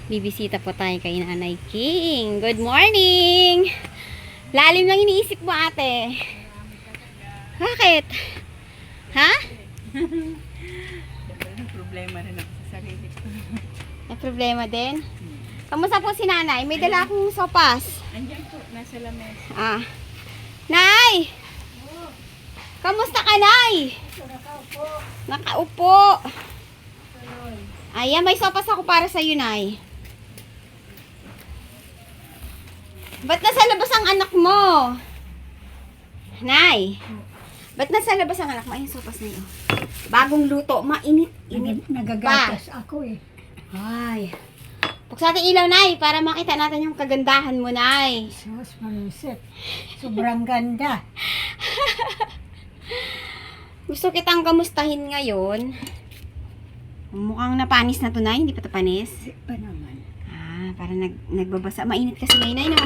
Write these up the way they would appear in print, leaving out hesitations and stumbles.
Bibisita po tayo kay Nanay King. Good morning! Lalim lang iniisip mo, ate. Bakit? Ha? May problema rin ako sa sarili ko. May problema din? Kamusta po si Nanay? May dala akong sopas. Andiyan po, nasa lamesa. Ah. Nay! Kamusta ka, Nay? Nakaupo. Ayan, may sopas ako para sa'yo, Nay. Ba't nasa labas ang anak mo? Nay, ba't nasa labas ang anak mo? Ayun, sopas na yun. Bagong luto, mainit. Init. Nagagatas ako eh. Ay. Buksan natin ilaw, Nay, para makita natin yung kagandahan mo, Nay. Sus, malusip. Sobrang ganda. Gusto kitang kamustahin ngayon. Mukhang napanis na to, Nay. Hindi pa to panis. Di pa naman. Ah, para nagbabasa. Mainit kasi ngayon, Nay, no?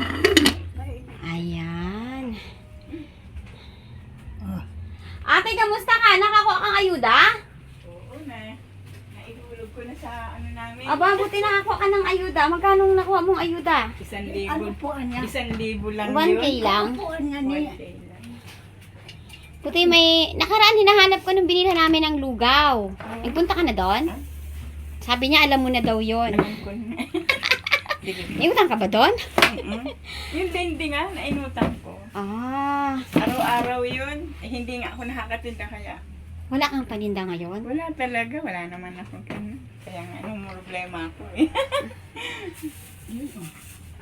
Ayan. Oh, Ate, kamusta ka? Nakakuha kang ayuda? Oo na. Naihulog ko na sa ano namin. Aba, buti nakakuha ka ng ayuda. Magkano nakuha mong ayuda? 1,000. ano po niya? 1,000 lang 1K yun. lang. Ano po niya ni? 1K lang. Buti may... Nakaraan, hinahanap ko nung binila namin ng lugaw. Nagpunta ka na doon? Sabi niya, alam mo na daw yon. Alam ko na. May utang ka ba doon? Yung dindi nga, nainutan ko. Ah, Araw-araw yun. Eh, hindi nga ako nakakatinda kaya. wala kang paninda ngayon? Wala talaga. Wala naman ako ganun. Kaya nga, anong problema ako eh.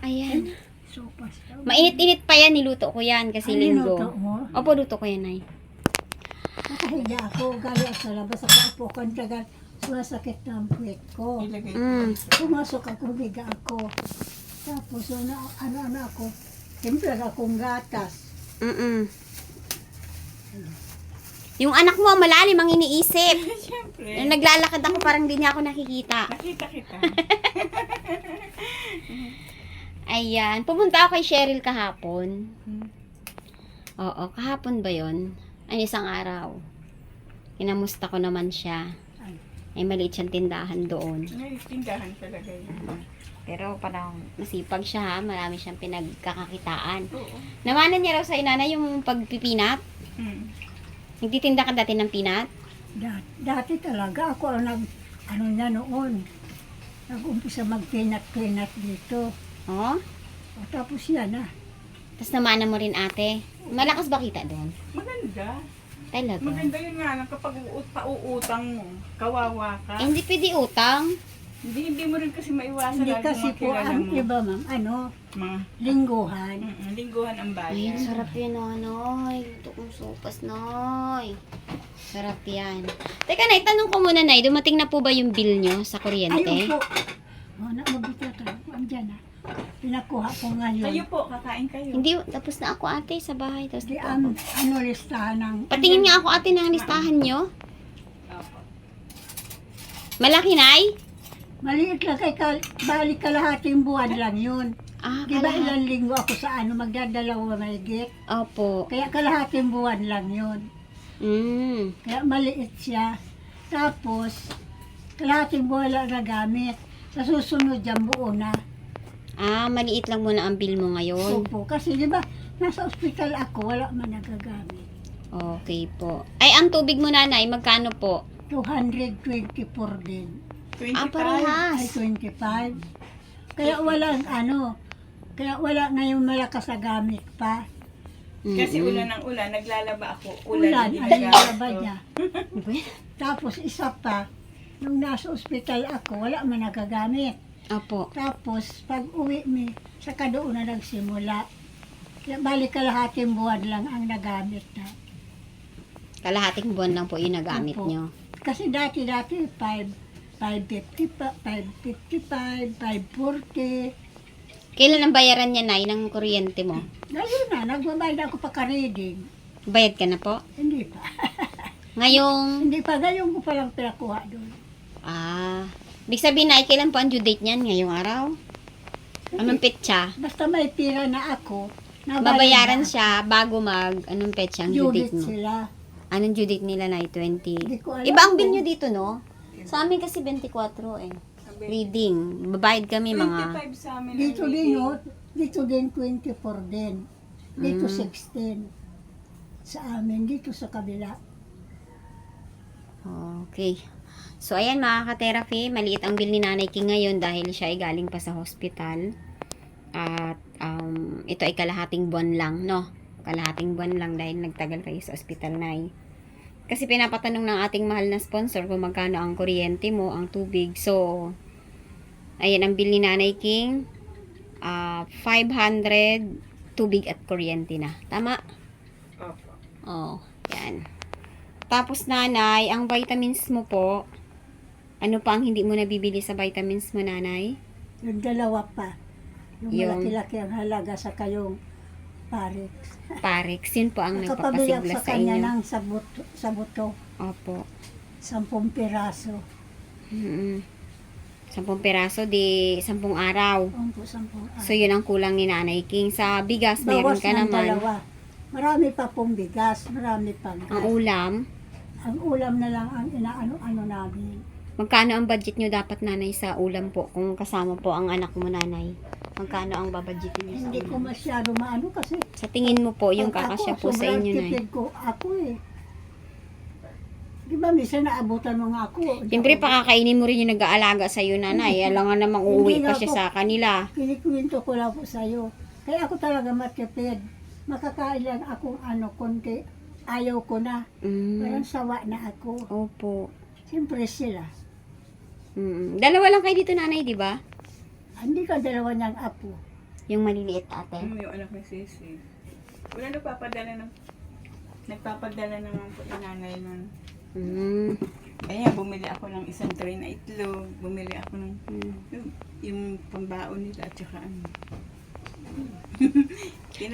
Ayan. Sopas daw. Mainit-init pa yan, niluto ko yan kasi Ano linggo. niluto mo? Opo, luto ko yan, Nay. Nakahiga ako. Gali ako sa labas. Ako po kontragan. Sumasakit na ang puwet ko. Ilagay ko. Mm. Pumasok ako, higa ako. Tapos, ano ako. Siyempre, akong gatas. Mm-mm. Yung anak mo, malalim ang iniisip. Siyempre. Nung naglalakad ako, parang di niya ako nakikita. Nakita kita. Ayan. Pumunta ako kay Cheryl kahapon. Hmm. Oo, kahapon ba yon? Ay, isang araw. Kinamusta ko naman siya. Ay, maliit siyang tindahan doon. May tindahan talaga yun. Pero parang masipag siya ha. Marami siyang pinagkakakitaan. Oo. Namanan niya raw sa inana yung pagpipinat. Hmm. Nagtitinda ka dati ng pinat? Dati talaga ako ang ano niya noon. Nag-umpisa mag-pinat-pinat dito. Oh? O, tapos yan ah. Tapos namana mo rin ate. Malakas ba kita doon? Maganda. Talaga? Maganda yun nga lang kapag pauutang mo. Kawawa ka. Eh, hindi pwede utang. Hindi mo rin kasi maiwasan Hindi lalo kasi mga po kilala ang mo. iba ma'am, ano, Mga lingguhan. lingguhan ang Ay, bayan. sarap yan, Noy. Luto kong sopas, Noy. Sarap yan. Teka, Nay, tanong ko muna, Nay. Dumating na po ba yung bill nyo sa kuryente? Ayun po. O, nababita ka. Andyan na. Pinakuha ko ngayon. Kayo po, kakain kayo. Hindi, tapos na ako, ate, sa bahay. Tapos Di na po ako. ano listahan ng... Patingin nga ako, ate, ng listahan nyo. Opo. Malaki, Nay? Maliit lang kay balik kalahating buwan lang yun. Ah, Di ba kalahat. ilang linggo ako sa ano, magdadalawa mahigit. Opo. Kaya kalahating buwan lang yun. Mm. Kaya maliit siya. Tapos, kalahating buwan lang nagamit. Sa susunod dyan buo na. Ah, maliit lang muna ang bill mo ngayon. Opo. Kasi di ba, nasa ospital ako, wala man nagagamit. Okay po. Ay, ang tubig mo, Nanay, magkano po? 224 din. 25. Ah, parehas. Ay, 25. Kaya walang ano, kaya wala ngayon malakas na gamit pa. Kasi Mm-mm. ulan ng ulan, naglalaba ako. Ulan, hindi ay nagagamit ba ko. niya. Ano ba yan? Tapos isa pa, nung nasa ospital ako, wala man nagagamit. Opo. Tapos pag uwi mi, saka doon na nagsimula. Kaya balik kalahating buwan lang ang nagamit na. Kalahating buwan lang po yung nagamit Opo. nyo. Kasi dati 555, 540. Kailan ang bayaran niya, Nay, ng kuryente mo? Ngayon na, nagbabayad ako pa ka-reading. Bayad ka na po? Hindi pa. Ngayong, Hindi pa, ngayon ko palang pinakuha doon. ibig sabihin, Nay, kailan po ang due date niyan? Ngayong araw? Anong petsa? Basta may pira na ako, Babayaran siya bago anong petsa ang due Judith date mo? sila. Anong due date nila, Nay? 20? Hindi ko alam Iba ang bill kung- nyo dito, no? Sa amin kasi 24 eh. reading. Babayad kami mga 25 sa amin. Dito ang din, reading. no? Dito din 24 din. Dito Mm. 16. Sa amin, dito sa kabila. Okay. So, ayan mga ka-therapy, maliit ang bill ni Nanay King ngayon dahil siya ay galing pa sa hospital. At ito ay kalahating buwan lang, no? Kalahating buwan lang dahil nagtagal kayo sa hospital, Nay. Kasi pinapatanong ng ating mahal na sponsor kung magkano ang kuryente mo, ang tubig. So, ayan ang bill ni Nanay King. 500 tubig at kuryente na. Tama? Opo. Oh, yan. Tapos nanay, ang vitamins mo po, ano pa ang hindi mo nabibili sa vitamins mo, nanay? Yung dalawa pa. Yung Yung- malaki-laki ang halaga sa kayong Parex. Parex, yun po ang Nakapabili nagpapasigla sa sa kanya inyo. ng sa buto. Opo. 10 piraso. 10 piraso, di 10 araw. Opo, 10 So, yun ang kulang ni Nanay King. Sa bigas, meron Bawas ka ng naman. dalawa. Marami pa pong bigas, marami pang Ang ulam, Ang ulam na lang ang inaano-ano namin. magkano ang budget nyo dapat, nanay, sa ulam po? Kung kasama po ang anak mo, nanay. Magkano ang babudgetin nyo sa Hindi ko ulam? masyado maano kasi Sa tingin mo po, yung pag kakasya ako, po sa sobrang inyo, nay. tipid ko ako eh. Di ba, minsan naabutan mo nga ako. Siyempre, pakakainin mo rin yung nag-aalaga sa iyo, nanay. Alam nga namang uuwi Hindi pa nga siya po. sa kanila. Kinikwento ko lang po sa'yo. Kaya ako talaga matipid. Makakain lang akong konti. Ayaw ko na. Parang sawa na ako. Opo. Siyempre sila. Dalawa lang kayo dito, nanay, di ba? Hindi ka dalawa niyang apo. Yung maliliit, ate. Yung anak ni Sisi. Wala nagpapadala naman po yung nanay nun. Kaya bumili ako ng isang tray na itlog. Bumili ako ng yung pambaon nila at saka ano.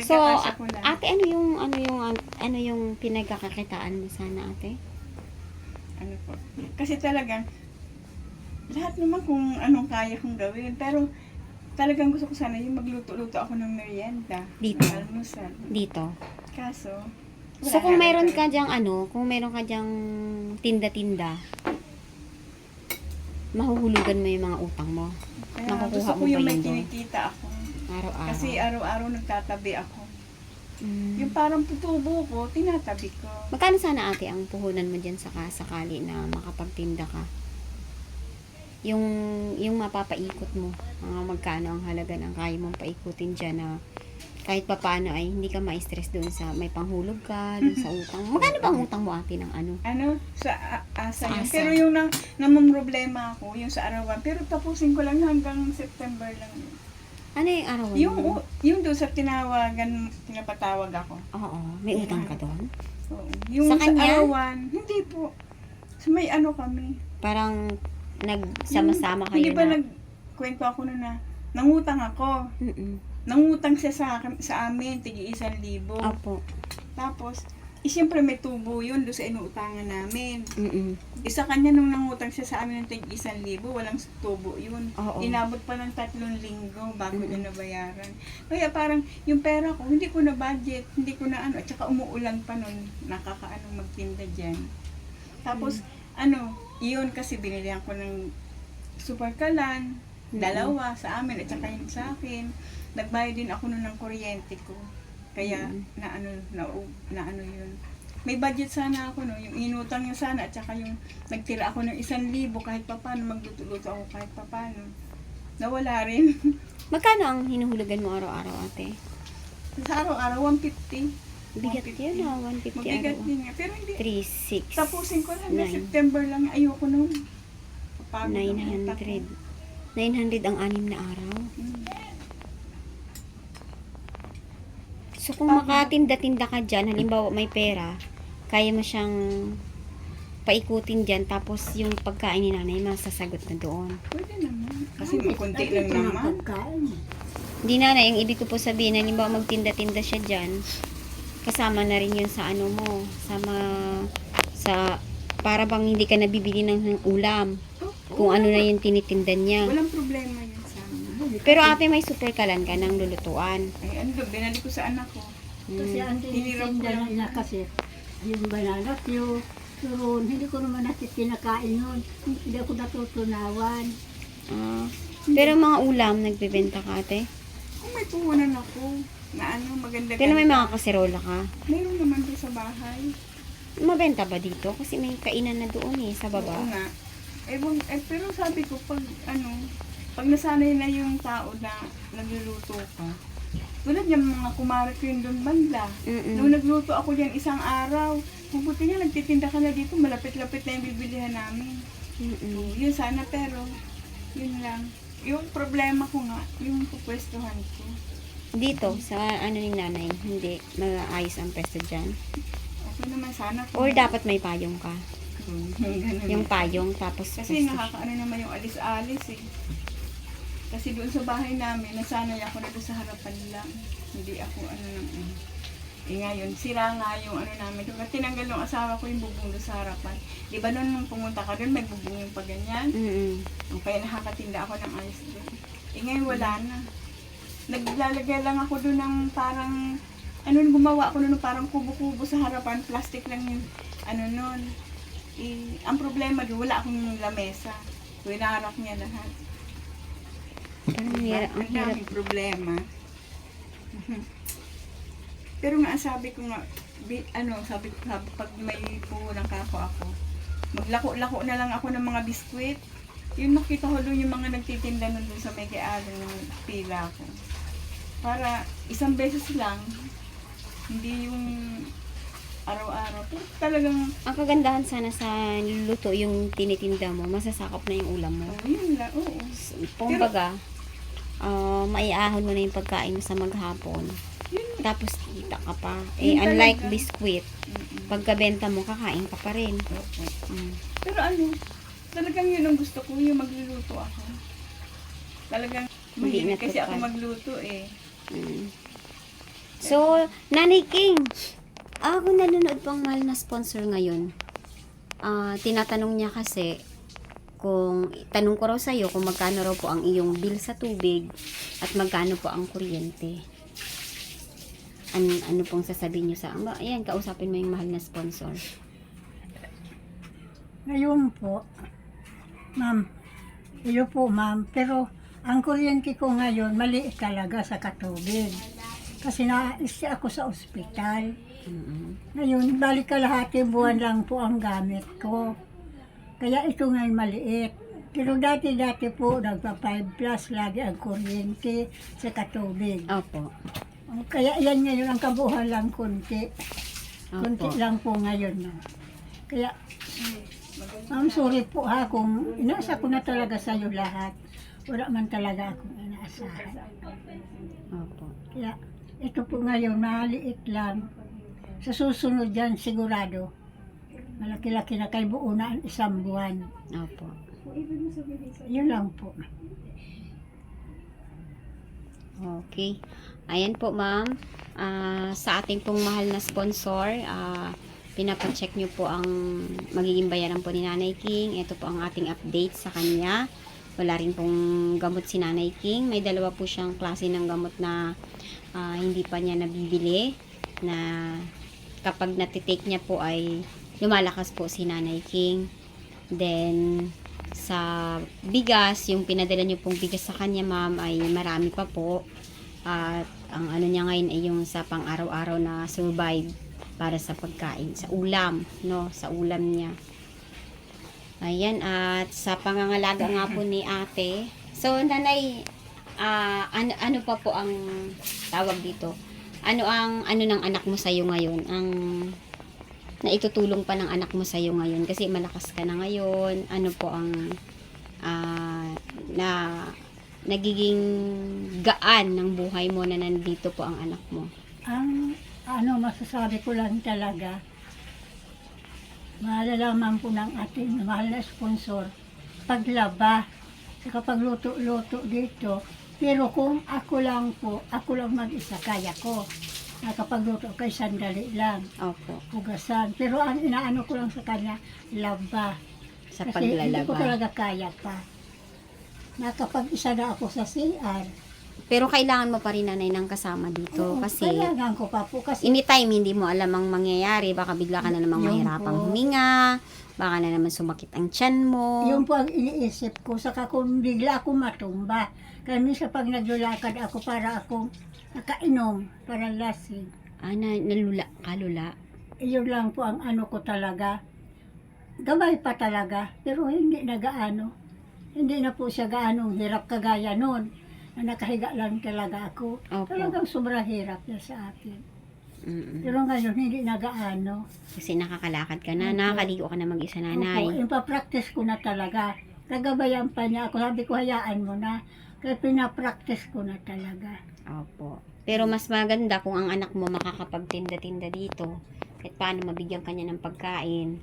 So, Pinagkakasya ko lang. ate, ano yung pinagkakakitaan mo sana, ate? Ano po. Kasi talagang lahat naman kung anong kaya kong gawin. Pero talagang gusto ko sana yung magluto-luto ako ng merienda. Dito? Ng almusal. Dito. Kaso, So, kung meron ka dyang tinda-tinda, mahuhulugan mo yung mga utang mo. kaya nakukuha gusto ko mo ba yung may yun doon? kinikita ako. Araw-araw. Kasi araw-araw nagtatabi ako. Mm. Yung parang tutubo ko, tinatabi ko. Magkano sana, ate, ang puhunan mo dyan sakali na makapagtinda ka? Yung mapapaikot mo, mga magkano ang halaga ng kaya mong paikutin dyan na kahit papaano ay hindi ka ma-stress doon sa may panghulog ka, doon sa utang. Magkano ba ang utang mo, ate, ng ano? Ano? Sa asa yun. Asa. Pero yung namumroblema ako, yung sa arawan. Pero tapusin ko lang hanggang September lang. yun. Ano yung araw mo? Yung doon sa pinapatawag ako. Oo, may utang ka doon? Oo. Yung Sa sa, kanya? arawan, hindi po. So may ano kami. Parang nagsama-sama kayo Hindi ba na? nagkwento ako na nangutang ako. Mm-mm. Nangutang siya sa amin, tigi 1,000. Opo. Tapos, siyempre may tubo yun doon sa inuutangan namin. Mm-mm. Isa kanya nung nangutang siya sa amin ng tigi 1,000, walang tubo yun. Oo. Inabot pa ng 3 linggo bago niya nabayaran. Kaya parang yung pera ko, hindi ko na budget, hindi ko na at saka umuulan pa nun, nakakaano magtinda dyan. Tapos, yun kasi binilihan ko ng super kalan, dalawa sa amin at saka yung sa akin. Nagbayad din ako nun ng kuryente ko. Kaya, na ano yun. May budget sana ako, no? Yung inutang niya sana at saka yung nagtira ako ng 1,000 kahit papano, magluto-luto ako kahit papano. Nawala rin. Magkano ang hinuhulugan mo araw-araw, ate? Sa araw-araw, 150. Bigat 150. yun, 150 Mabigat araw. din nga. Pero hindi. 3, 6, Tapusin ko lang na 9, September lang. Ayoko nun. Papagod ang utak ko. 900. 900 ang 6 na araw. So, kung makatinda-tinda ka dyan, halimbawa may pera, kaya mo siyang paikutin dyan, tapos yung pagkain ni nanay, masasagot na doon. Pwede naman. Kasi kunti lang Ito nga naman. pagkain. Hindi nanay, yung ibig ko po sabihin, halimbawa magtinda-tinda siya dyan, kasama na rin yun sa ano mo, para bang hindi ka nabibili ng ulam, kung ano na yung tinitinda niya. Walang problema yun sa amin. Pero ate, may super kalan ka ng lulutuan. Ay, binali ko sa anak ko. Kasi ang Hinirap ko tinitinda lang. niya kasi yung banana cue, turon, hindi ko naman natin kinakain nun. Hindi ako natutunawan. Ah, pero mga ulam, nagbebenta ka ate? Kung may puhunan ako, na ano, maganda. Pero may mga kaserola ka. Meron naman doon sa bahay. Mabenta ba dito? Kasi may kainan na doon eh, sa baba. Oo nga. Pero sabi ko, pag nasanay na yung tao na nagluluto ka, tulad yung mga kumare ko yun doon banda. Nung nagluto ako dyan isang araw, mabuti nga nagtitinda ka na dito, malapit-lapit na yung bibilihan namin. Yun sana, pero yun lang. Yung problema ko nga, yung pupwestuhan ko. Dito, sa ano ni nanay, hindi maayos ang pwesto dyan. Okay naman sana. Or dapat may payong ka. Ganun. Yung payong, tapos Kasi pwesto. nakakaano naman yung alis-alis eh. Kasi doon sa bahay namin, nasanay ako na doon sa harapan lang. Hindi ako ngayon, sira nga yung namin doon. At tinanggal ng asawa ko yung bubong doon sa harapan. Di ba noon nung pumunta ka doon, may bubong yung pa ganyan. Kaya nakakatinda ako ng ayos doon. Ngayon wala na. Naglalagay lang ako doon ng parang, gumawa ako doon ng parang kubo-kubo sa harapan. Plastic lang yung, noon. Ang problema doon, wala akong lamesa. Winarak niya lahat. Ang hirap. Ang daming problema. Pero nga, sabi ko nga, sabi ko, pag may puhunan ka ako, maglako-lako na lang ako ng mga biskwit. Yung makita ko doon yung mga nagtitinda nun doon sa may kaialan ng pila ko. Para isang beses lang, hindi yung araw-araw. Pero talagang, Ang kagandahan sana sa luluto, yung tinitinda mo, masasakop na yung ulam mo. yun lang, oo. Kumbaga, maiahon mo na yung pagkain mo sa maghapon. Yun, Tapos kita ka pa. Yun Unlike talaga. biskwit, mm-mm. pagkabenta mo, kakain ka pa rin. Oo. Mm. Pero talagang yun ang gusto ko, yung magluluto ako. Talagang, Hindi mahilig kasi natupad. ako magluto eh. Mm. So, Nanay King, ako nanonood pang mahal na sponsor ngayon. Tinatanong niya kasi, tanong ko raw sa'yo kung magkano raw po ang iyong bill sa tubig at magkano po ang kuryente. Ano pong sasabihin niyo ayan, kausapin mo yung mahal na sponsor. Ngayon po, ma'am, iyo po ma'am, pero ang kuryente ko ngayon maliit talaga sa katubig. Kasi naalis ako sa ospital. Ngayon, balik kalahati buwan lang po ang gamit ko. Kaya ito ngayon maliit. Pero dati po, nagpa 5 plus lagi ang kuryente sa katubig. Opo. Kaya yan ngayon ang kabuhan lang konti. Konti Opo. lang po ngayon. Ma'am. Kaya, ma'am, sorry po ha kung inaasa ko na talaga sa iyo lahat. Wala man talaga akong inaasahan. Opo. Kaya, ito po ngayon, maliit lang. Sa susunod yan, sigurado, malaki-laki na kay buo na ang isang buwan. Opo. Yun lang po. Okay. Ayan po, ma'am. Sa ating pong mahal na sponsor, pinapacheck nyo po ang magiging bayaran po ni Nanay King. Ito po ang ating update sa kanya. Wala rin pong gamot si Nanay King. May dalawa po siyang klase ng gamot na hindi pa niya nabibili. Na kapag natitake niya po ay lumalakas po si Nanay King. Then, sa bigas, yung pinadala nyo pong bigas sa kanya, ma'am, ay marami pa po. At ang ano niya ngayon ay yung sa pang-araw-araw na survive para sa pagkain, sa ulam, no? Sa ulam niya. Ayan, at sa pangangalaga nga po ni ate. So, nanay, ano pa po ang tawag dito? Ano ng anak mo sa'yo ngayon? Ang naitutulong pa ng anak mo sa'yo ngayon? Kasi malakas ka na ngayon. Ano po ang nagiging gaan ng buhay mo na nandito po ang anak mo? Ang masasabi ko lang talaga, malalaman po ng ating mahal na sponsor, paglaba, saka pagluto-luto dito. Pero kung ako lang mag-isa, kaya ko. Nakapagluto kay sandali lang, Opo. hugasan. Pero ang inaano ko lang sa kanya, laba. Sa Kasi hindi ko paglalaba. talaga kaya pa. Nakapag-isa na ako sa CR, Pero kailangan mo pa rin nanay ng kasama dito Oo, kasi kailangan ko pa po kasi anytime hindi mo alam ang mangyayari, baka bigla ka na namang Yun mahirapang po. huminga, baka na naman sumakit ang tiyan mo. yun po ang iniisip ko. Saka kung bigla ako matumba. Kaya minsan pag naglulakad ako para akong nakainom, para lasing. Nalula, kalula. Yun lang po ang ano ko talaga. Gabay pa talaga, pero hindi na gaano. Hindi na po siya gaano hirap kagaya noon. Na nakahiga lang talaga ako. Opo. Talagang sobrang hirap na sa akin. Mm-mm. Pero ngayon, hindi na gaano. Kasi nakakalakad ka na, Opo. nakakaligo ka na mag-isa Opo, nanay. ipapractice ko na talaga. Nagabayan pa niya ako. Sabi ko, hayaan mo na. Kaya pinapractice ko na talaga. Opo. Pero mas maganda kung ang anak mo makakapagtinda-tinda dito. Kahit paano mabigyan ka niya ng pagkain.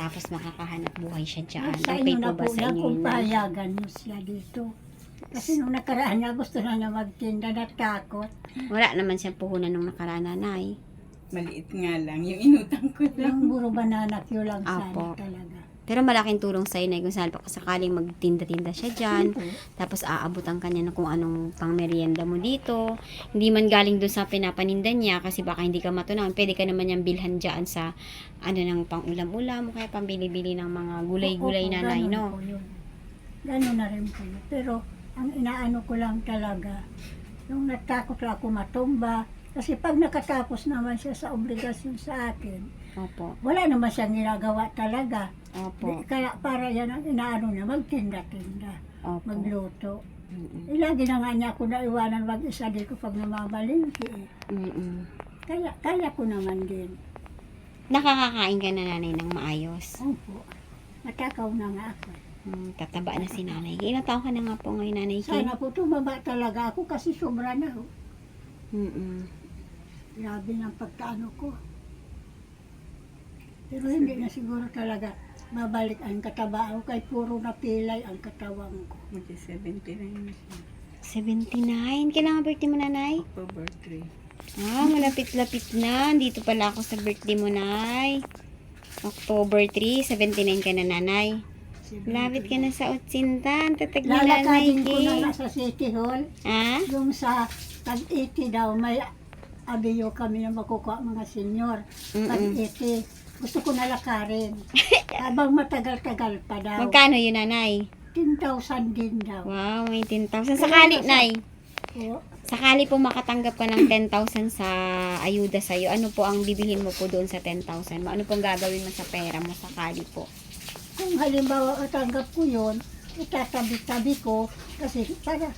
Tapos makakahanap buhay siya dyan. Sa Okay inyo na po ba po sa yan inyo kung yun? pahayagan mo siya dito. Kasi nung nakaraan niya, gusto na niya magtinda, natakot. Wala naman siyang puhunan nung nakaraan nanay. Maliit nga lang. Yung inutang ko lang. Yung buro banana, yun lang Apo. sana talaga. Pero malaking tulong sa'yo na kung sakaling magtinda-tinda siya dyan. Opo. Tapos aabutan ka niya ng kung anong pang merienda mo dito. Hindi man galing doon sa pinapaninda niya kasi baka hindi ka matunawan. Pwede ka naman niyang bilhan dyan sa ano ng pang ulam-ulam o kaya pambili-bili ng mga gulay-gulay Opo, nanay, ganun no? po yun. Ganun na rin po yun. Pero ang inaano ko lang talaga, yung natakot lang ako matumba, kasi pag nakatapos naman siya sa obligasyon sa akin, Opo. wala naman siyang ginagawa talaga. Opo. Kaya para yan ang inaano na magtinda-tinda, Opo. magluto. Mm-mm. Lagi na nga niya ako naiwanan mag-isa dito pag namamalingki eh. Mm-mm. Kaya ko naman din. Nakakakain ka na nanay ng maayos. Opo. Matakaw na nga ako. Tataba na si nanay. Ilang taon ka na nga po ngayon nanay Kim? Sana po tumaba talaga ako kasi sobra na ho. Mm-mm. Grabe ng pagkaano ko. Pero hindi na siguro talaga babalik ang kataba ko kay puro napilay ang katawan ko. Mag-79 na siya. 79? Kailangan birthday mo nanay? October 3. Malapit-lapit na. Dito pala ako sa birthday mo, Nay. October 3, 79 ka na, Nanay. Lapit ka na sa 80. Tatag na Nanay Lalakadin ko na Kim. nga sa City Hall. Ha? Yung sa tag-80 daw, may abiyo kami na makukuha mga senior. Tag-80. Gusto ko na lakarin. Habang matagal-tagal pa daw. Magkano yun, Nanay? 10,000 din daw. Wow, may 10,000. Sakali, Nay. Oo. Sakali po makatanggap ka ng 10,000 sa ayuda sa'yo, ano po ang bibilhin mo po doon sa 10,000? Ano pong gagawin mo sa pera mo sakali po? Kung halimbawa tanggap ko yun, itatabi-tabi ko kasi parang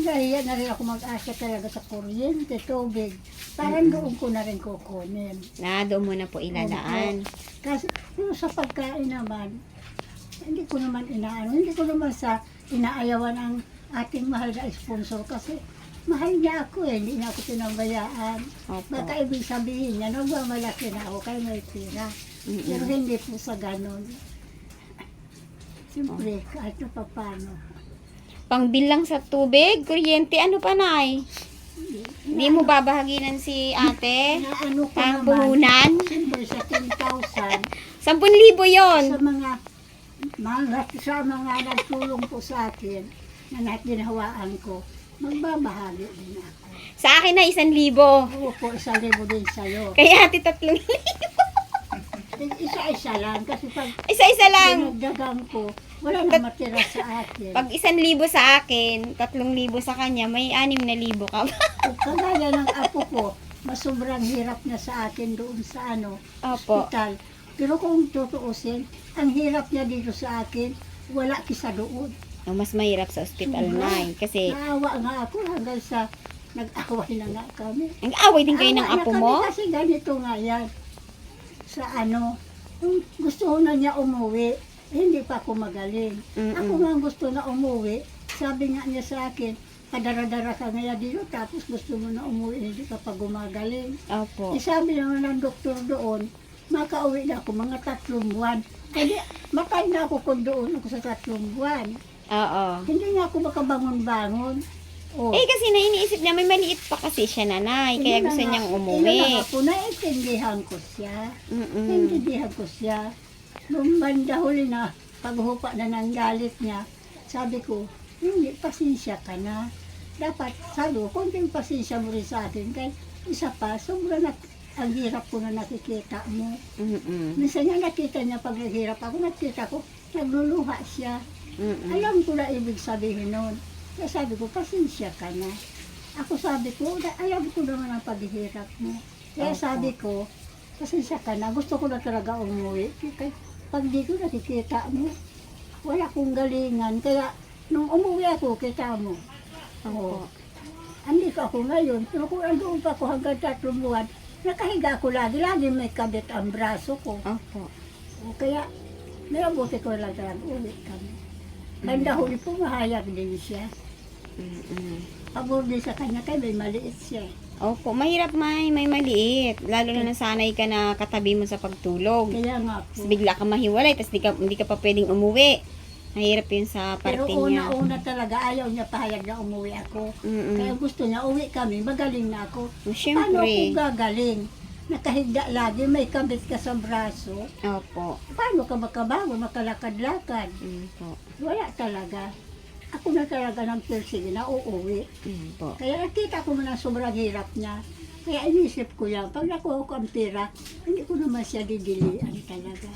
nahiya na rin ako mag-asa talaga sa kuryente, tubig. Parang doon ko na rin kukunin. Doon mo na po ilalaan. Kasi yung sa pagkain naman, hindi ko naman hindi ko naman sa inaayawan ang ating mahal na sponsor kasi mahal niya ako hindi niya ako pinabayaan. Opo. Baka ibig sabihin niya, nagmamalaki na ako kaya may pera. Pero hindi po sa ganon. Siyempre, kahit na paano. Pangbilang sa tubig, kuryente, ano pa Nay? Hindi mo babahaginan si ate? Na ano ko Pang naman, puhunan? siyempre sa 10,000, 10,000 yon. sa mga nagtulong po sa akin, na ginhawaan ko, magbabahagi din ako. Sa akin na 1,000. Oo po, 1,000 din sa'yo. Kaya ate 3,000. Isa-isa lang, kasi pag Isa-isa lang. dinagdagan ko, wala na matira sa akin. Pag 1,000 sa akin, 3,000 sa kanya, may 6,000 ka pa. Kagaya ng apo ko, mas sobrang hirap na sa akin doon sa Opo. hospital. Pero kung tutuusin, ang hirap niya dito sa akin, wala kisa doon. Mas mahirap sa ospital, Nay. Kasi, Naawa nga ako hanggang sa nag-away na nga kami. ang away din kayo ng Awa na apo kami mo? Kasi ganito nga yan. Sa kung gusto na niya umuwi, hindi pa ako magaling. Ako nga gusto na umuwi, sabi nga niya sa akin, padara-dara ka nga dito, tapos gusto mo na umuwi, hindi ka pa gumagaling. Opo. Sabi naman ng doktor doon, makauwi na ako mga 3 buwan. Kaya matay na ako kung doon ako sa 3 buwan. Oo. Hindi nga ako makabangon-bangon. Oh. Kasi iniisip niya, may maliit pa kasi siya, Nanay. Kaya gusto niyang umuwi. Ako, naiintindihan ko siya. Mm-mm. Naiintindihan ko siya. Nung banda huli na, paghupa na ng galit niya, sabi ko, hindi, pasensya ka na. dapat sabi ko, konting pasensya mo rin sa akin. Kaya isa pa, sobra na ang hirap ko na nakikita mo. Minsan niya nakita niya pag naghirap ako, nakita ko, nagluluha siya. Alam ko na ibig sabihin nun. Kaya sabi ko, pasensya ka na. Ako sabi ko, alam ko naman ang paghihirap mo. Kaya sabi ko, pasensya ka na. Gusto ko na talaga umuwi. Kaya pag di ko nakikita mo, wala akong galingan. Kaya nung umuwi ako, kita mo. Oo. Andito ako ngayon. Pero kung andoon pa ako hanggang 3 buwan, nakahiga ako lagi. Lagi may kabit ang braso ko. Opo. O kaya, nalabuti ko lang talaga, uwi kami. Banda huli po, mahayag din siya. Pabor din sa kanya, kaya may maliit siya. Opo, mahirap may maliit. Lalo na nasanay ka na katabi mo sa pagtulog. Kaya nga po. Tapos bigla ka mahiwalay, tapos hindi ka pa pwedeng umuwi. Mahirap yun sa Pero parte niya. una-una talaga, ayaw niya pahayag na umuwi ako. Kaya gusto niya, uwi kami, magaling na ako. Oh, Paano syempre. ako gagaling? Nakahigda lagi, may kabit ka sa braso. Opo. Paano ka makabago, makalakad-lakad? Po. Wala talaga. Ako na talaga ng persige na uuwi. Po. Kaya nakita ko na sobrang hirap niya. Kaya inisip ko yan, pag nakuha ko ang pera, hindi ko naman siya didilian talaga.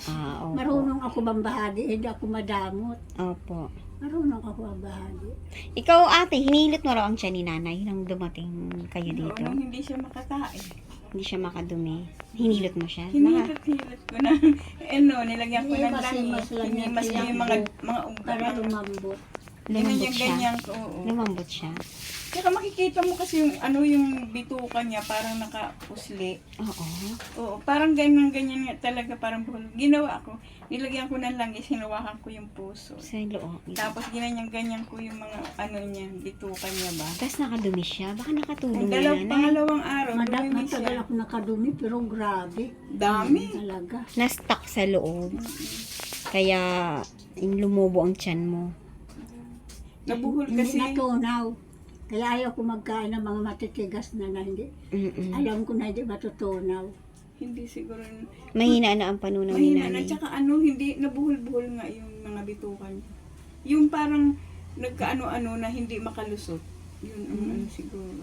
Opo. Marunong ako bambahagi, hindi ako madamot. Opo. Marunong ako bambahagi. Ikaw ate, hinilot mo raw ang tiyan ni nanay nang dumating kayo dito. Nung hindi siya makakain. Hindi siya makadumi. Hinilot mo siya. Hinilot ko na. Nilagyan ko ng Hinimas-himas lang niya, Hinimas ko yung mga Para ugat. lumambot. Lumambot siya. Ganyan ko. Oo. Lumambot siya. Tsaka makikita mo kasi yung bituka niya parang nakapusli. Oo. Oo, parang ganyan nga talaga, parang buhol. Ginawa ko, nilagyan ko ng langis, hinawakan ko yung puso. Sa loob. Tapos ganyan ko yung mga niya, bituka niya ba. Tapos nakadumi siya. Baka nakatulong Ang na nanay. pangalawang araw, Matagal dumimi ako nakadumi, pero grabe. Dami. Talaga. Na-stuck sa loob. Kaya yung lumubo ang tiyan mo. Nabuhol Hindi kasi. natunaw. Kaya ayaw ko magkain ng mga matitigas na hindi. Alam ko na hindi matutunaw. Hindi siguro. Mahina na ang panunaw ni Mahina na. nanay. Tsaka hindi, nabuhol-buhol nga yung mga bituka niya. Yung parang nagkaano-ano na hindi makalusot. Yun ang ano siguro.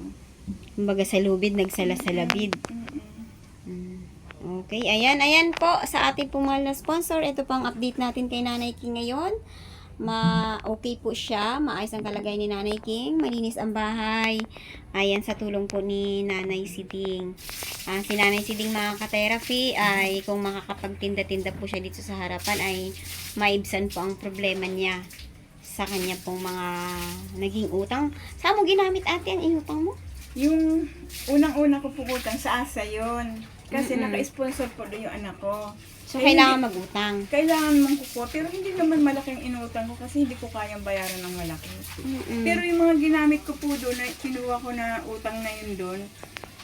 Kumbaga sa lubid, nagsala-salabid. Okay, ayan po sa ating pong mahal na sponsor. Ito pang update natin kay Nanay King ngayon. Okay po siya, maayos ang kalagayan ni Nanay King, malinis ang bahay. Ayan, sa tulong po ni Nanay Siding. Si Nanay Siding mga ka-therapy ay kung makakapagtinda-tinda po siya dito sa harapan ay maibsan po ang problema niya sa kanya pong mga naging utang. Saan mo ginamit ate ang inutang mo? Yung unang-una ko pukutang sa asa yun. Kasi naka-sponsor po doon yung anak ko. So, Eh, kailangan magutang. Kailangan mong kuko, pero hindi naman malaking inutang ko kasi hindi ko kayang bayaran ng malaki. Pero yung mga ginamit ko po doon, kinuha ko na utang na yun doon.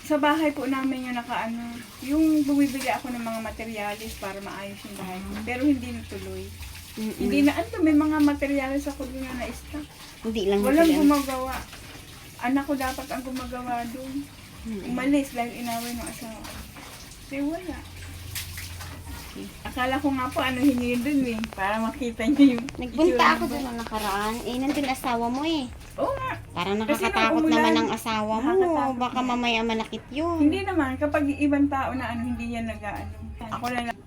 Sa bahay po namin yung nakaano, yung bumibili ako ng mga materialis para maayos yung bahay ko. Pero hindi natuloy. Hindi na, may mga materialis ako doon na na-stock. Hindi lang Walang sila. gumagawa. Anak ko dapat ang gumagawa doon. Umalis dahil inaway ng asawa. Kasi wala. Akala ko nga po hingi dun para makita niyo yung Nagpunta itsura ako ng doon nung nakaraan. Nandun asawa mo eh. Oo nga. Parang Kasi nakakatakot nung umulan, naman ang asawa mo. nakakatakot Baka na. mamaya manakit yun. Hindi naman, kapag ibang tao na hindi yan nag-ano. Ako na lang.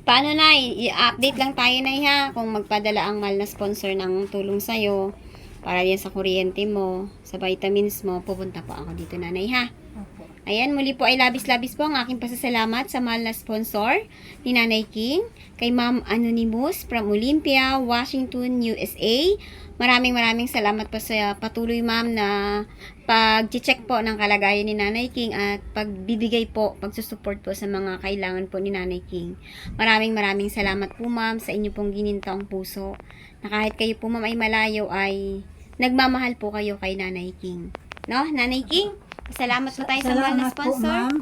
Paano na? I-update lang tayo na ha. Kung magpadala ang mahal na sponsor ng tulong sa'yo. Para yan sa kuryente mo, sa vitamins mo, pupunta po ako dito nanay ha. Opo. Ayan, muli po ay labis-labis po ang aking pasasalamat sa mahal na sponsor ni Nanay King, kay Ma'am Anonymous from Olympia, Washington, USA. Maraming salamat po sa patuloy ma'am na pag-check po ng kalagayan ni Nanay King at pagbibigay po, pagsusupport po sa mga kailangan po ni Nanay King. Maraming salamat po ma'am sa inyo pong ginintaong puso na kahit kayo po ma'am ay malayo ay nagmamahal po kayo kay Nanay King. No, Nanay King? Salamat po tayo sa mahal na Salamat po, sponsor. ma'am.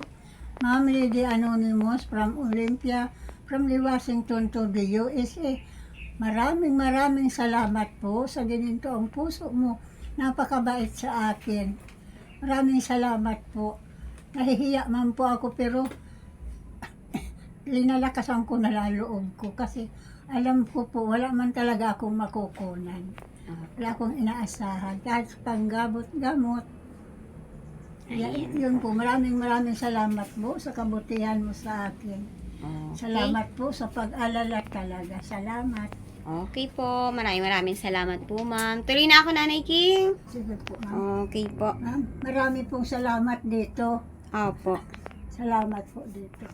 Ma'am Lady Anonymous from Olympia, from the Washington to the USA. Maraming salamat po sa ginintoong puso mo. Napakabait sa akin. Maraming salamat po. Nahihiya man po ako pero linalakasan ko na lang loob ko kasi alam ko po wala man talaga akong makukunan. Wala akong inaasahan. Kahit sa panggamot-gamot. Ayan. Yun po, maraming salamat po sa kabutihan mo sa akin. Okay. Salamat po sa pag-alala talaga. Salamat. Okay po. Maraming salamat po, ma'am. Tuloy na ako, Nanay King. Sige po, ma'am. Okay po. Ma'am, marami pong salamat dito. Opo. Salamat po dito.